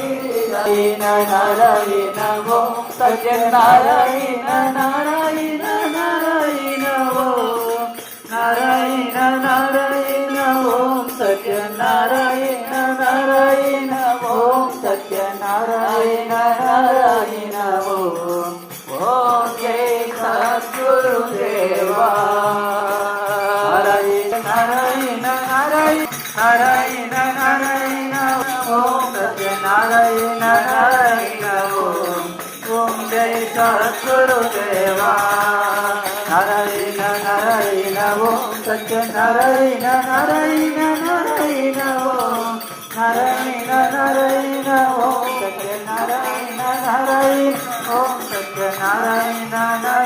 Narayan Narayan Om Satyanarayan Narayan Narayan Om Narayan Narayan Om Satyanarayan Narayan Om Satyanarayan Narayan Om Om Jai सद्गुरुदेवा Narayan Narayan Narayan Narayan Narayan Om Satyanarayan Narayan Om Om Jai सद्गुरुदेवा Narayan Narayan Om Satyanarayan Narayan Narayan Om Narayan Narayan Om Satyanarayan Narayan Om Satyanarayan Narayan